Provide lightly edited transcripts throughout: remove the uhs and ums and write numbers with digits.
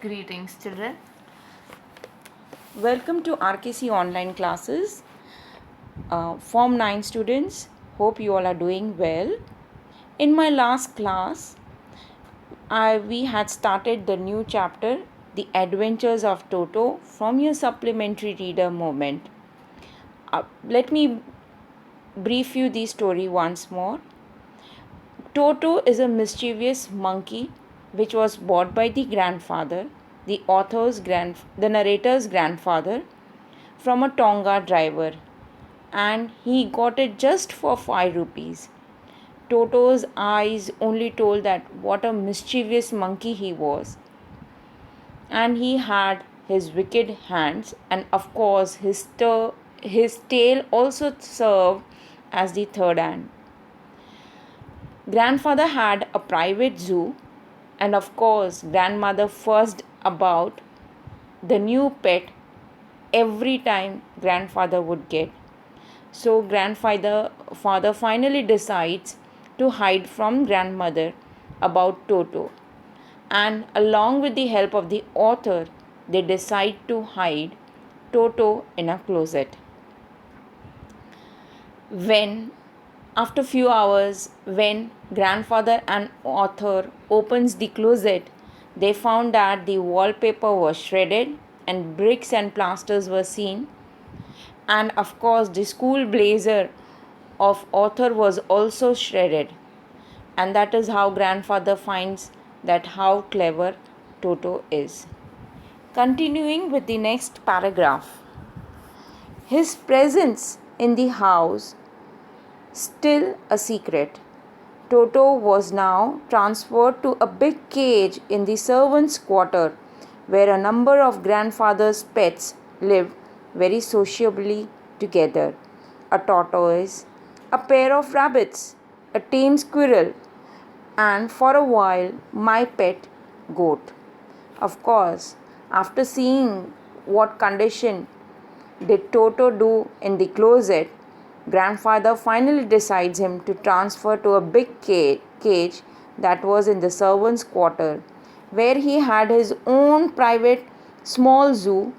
Greetings, children. Welcome to RKC online classes. Form 9 students, hope you all are doing well. In my last class, we had started the new chapter, The Adventures of Toto, from your supplementary reader moment. Let me brief you the story once more. Toto is a mischievous monkey which was bought by the grandfather, the narrator's grandfather, from a Tonga driver, and he got it just for 5 rupees. Toto's eyes only told that what a mischievous monkey he was, and he had his wicked hands, and of course his tail also served as the third hand. Grandfather had a private zoo, and of course grandmother fussed about the new pet every time grandfather would get. So father finally decides to hide from grandmother about Toto, and along with the help of the author they decide to hide Toto in a closet. When after few hours, when grandfather and author opens the closet, they found that the wallpaper was shredded and bricks and plasters were seen, and of course the school blazer of author was also shredded. And that is how grandfather finds that how clever Toto is. Continuing with the next paragraph. His presence in the house still a secret. Toto was now transferred to a big cage in the servants' quarter where a number of grandfather's pets lived very sociably together. A tortoise, a pair of rabbits, a tame squirrel, and for a while my pet goat. Of course, after seeing what condition did Toto do in the closet, grandfather finally decides him to transfer to a big cage that was in the servants' quarter, where he had his own private small zoo,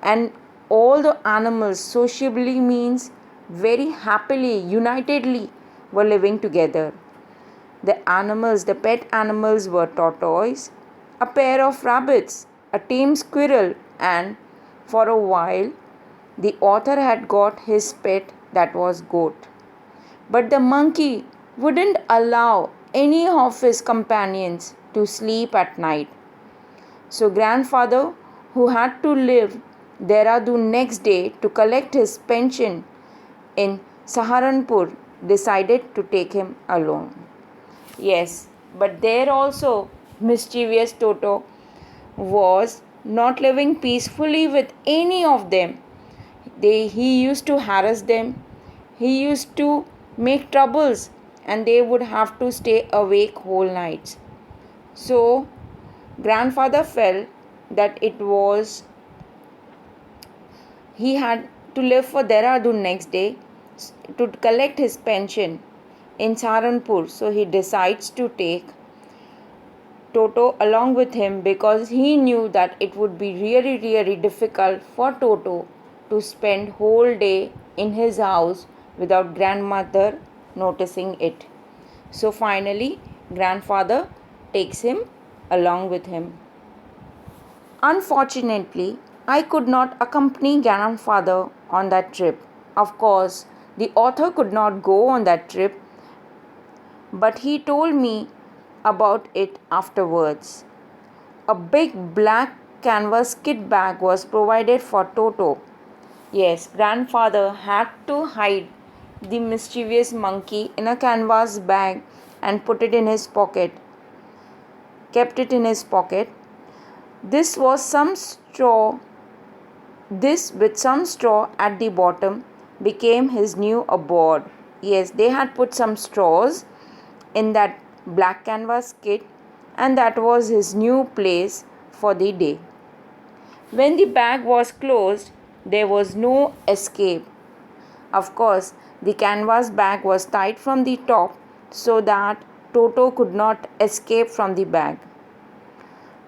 and all the animals sociably means very happily, unitedly were living together. The pet animals were tortoise, a pair of rabbits, a tame squirrel, and for a while the author had got his pet that was goat. But the monkey wouldn't allow any of his companions to sleep at night. So grandfather, who had to leave Dehradun next day to collect his pension in Saharanpur, decided to take him alone. Yes, but there also mischievous Toto was not living peacefully with any of them. He used to harass them, he used to make troubles, and they would have to stay awake whole nights. So grandfather felt that he had to leave for Dehradun next day to collect his pension in Saharanpur. So he decides to take Toto along with him because he knew that it would be really difficult for Toto to spend whole day in his house without grandmother noticing it. So finally grandfather takes him along with him. Unfortunately, I could not accompany grandfather on that trip. Of course, the author could not go on that trip, but he told me about it afterwards. A big black canvas kit bag was provided for Toto. Yes, grandfather had to hide the mischievous monkey in a canvas bag and put it in his pocket. Kept it in his pocket. This was some straw. This with some straw at the bottom became his new abode. Yes, they had put some straws in that black canvas kit, and that was his new place for the day. When the bag was closed, there was no escape. Of course, the canvas bag was tied from the top so that Toto could not escape from the bag.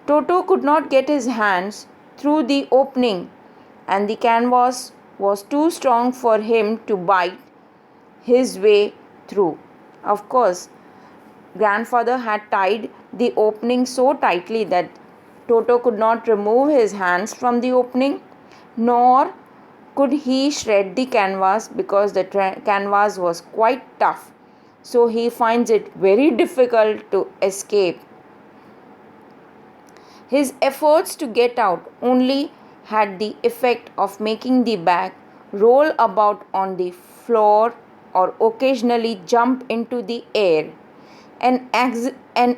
Toto could not get his hands through the opening, and the canvas was too strong for him to bite his way through. Of course, grandfather had tied the opening so tightly that Toto could not remove his hands from the opening, nor could he shred the canvas because the canvas was quite tough. So he finds it very difficult to escape. His efforts to get out only had the effect of making the bag roll about on the floor or occasionally jump into the air. An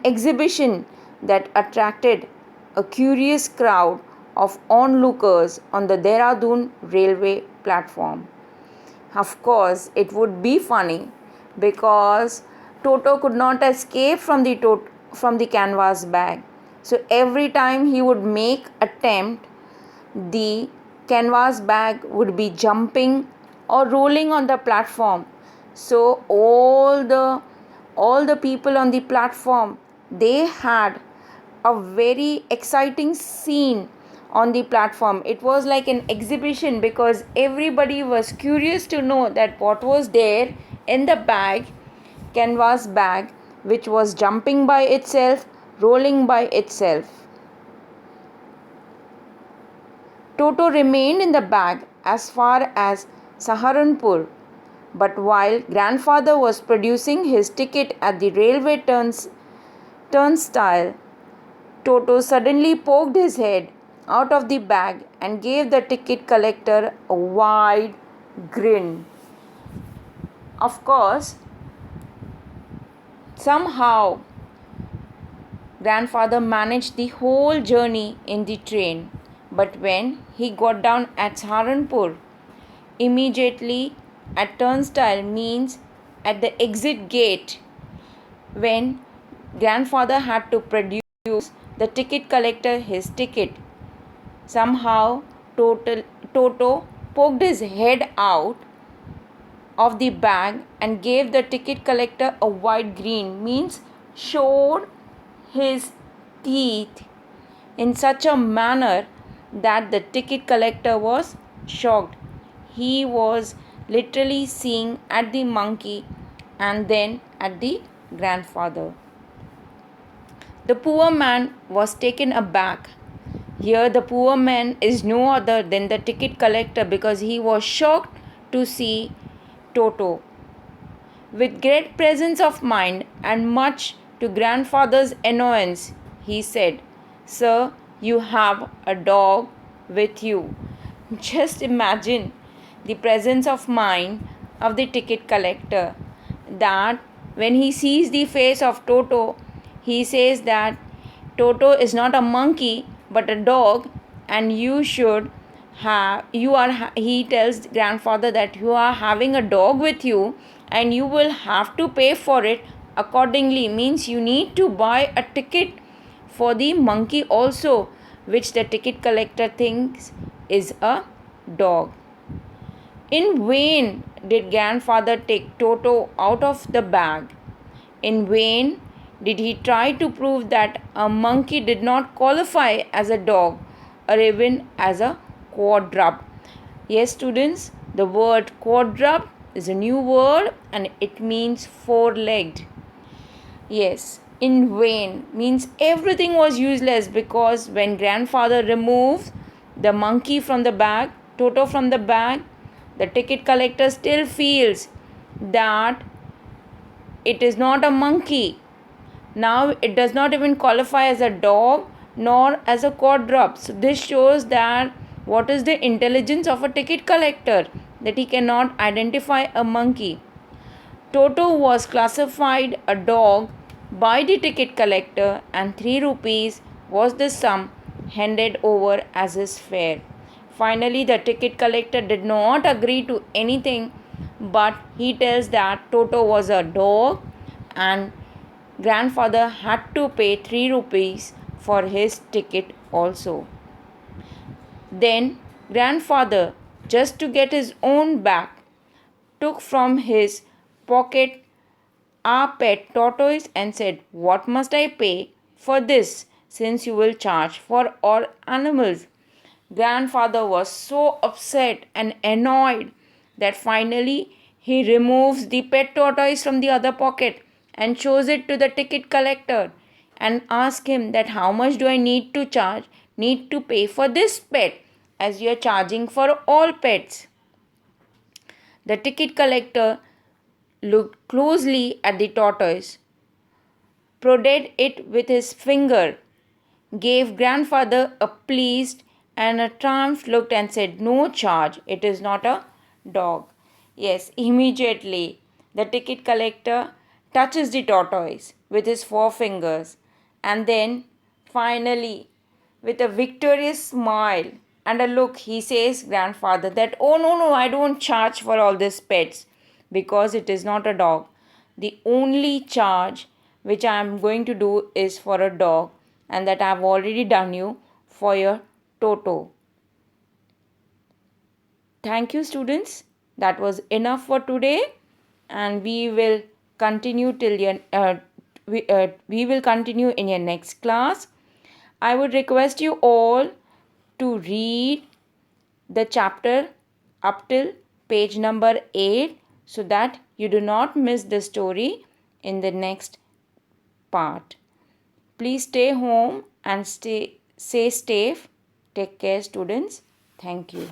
exhibition that attracted a curious crowd of onlookers on the Dehradun railway platform. Of course, it would be funny because Toto could not escape from the canvas bag. So every time he would make attempt, the canvas bag would be jumping or rolling on the platform. So all the people on the platform, they had a very exciting scene on the platform. It was like an exhibition because everybody was curious to know that what was there in the canvas bag, which was jumping by itself, rolling by itself. Toto remained in the bag as far as Saharanpur, but while grandfather was producing his ticket at the railway turnstile, Toto suddenly poked his head out of the bag and gave the ticket collector a wide grin. Of course, somehow grandfather managed the whole journey in the train, but when he got down at Saharanpur, immediately at turnstile means at the exit gate, when grandfather had to produce the ticket collector his ticket, somehow Toto poked his head out of the bag and gave the ticket collector a wide grin, means showed his teeth in such a manner that the ticket collector was shocked. He was literally seeing at the monkey and then at the grandfather. The poor man was taken aback. Here, the poor man is no other than the ticket collector because he was shocked to see Toto. With great presence of mind and much to grandfather's annoyance, he said, "Sir, you have a dog with you." Just imagine the presence of mind of the ticket collector, that when he sees the face of Toto, he says that Toto is not a monkey but a dog, and he tells grandfather that you are having a dog with you and you will have to pay for it accordingly, means you need to buy a ticket for the monkey also, which the ticket collector thinks is a dog. In vain did grandfather take Toto out of the bag. In vain did he try to prove that a monkey did not qualify as a dog or even as a quadruped. Yes, students, the word quadruped is a new word and it means four-legged. Yes, in vain means everything was useless because when grandfather removed the monkey from the bag, Toto from the bag, the ticket collector still feels that it is not a monkey. Now it does not even qualify as a dog nor as a quadruped. So this shows that what is the intelligence of a ticket collector, that he cannot identify a monkey. Toto was classified a dog by the ticket collector and 3 rupees was the sum handed over as his fare. Finally, the ticket collector did not agree to anything, but he tells that Toto was a dog and grandfather had to pay 3 rupees for his ticket also. Then grandfather, just to get his own back, took from his pocket our pet tortoise and said, "What must I pay for this?" since you will charge for all animals. Grandfather was so upset and annoyed that finally he removes the pet tortoise from the other pocket and shows it to the ticket collector and asks him that how much do I need to pay for this pet, as you are charging for all pets. The ticket collector looked closely at the tortoise, prodded it with his finger, gave grandfather a pleased and a triumphed look and said, "No charge, it is not a dog." Yes, immediately the ticket collector touches the tortoise with his forefingers, and then finally, with a victorious smile and a look, he says, grandfather, that, "Oh, no, no, I don't charge for all these pets because it is not a dog. The only charge which I am going to do is for a dog, and that I have already done you for your Toto." Thank you, students. That was enough for today, and we will continue we will continue in your next class. I would request you all to read the chapter up till page number 8 so that you do not miss the story in the next part. Please stay home and stay safe. Take care, students. Thank you.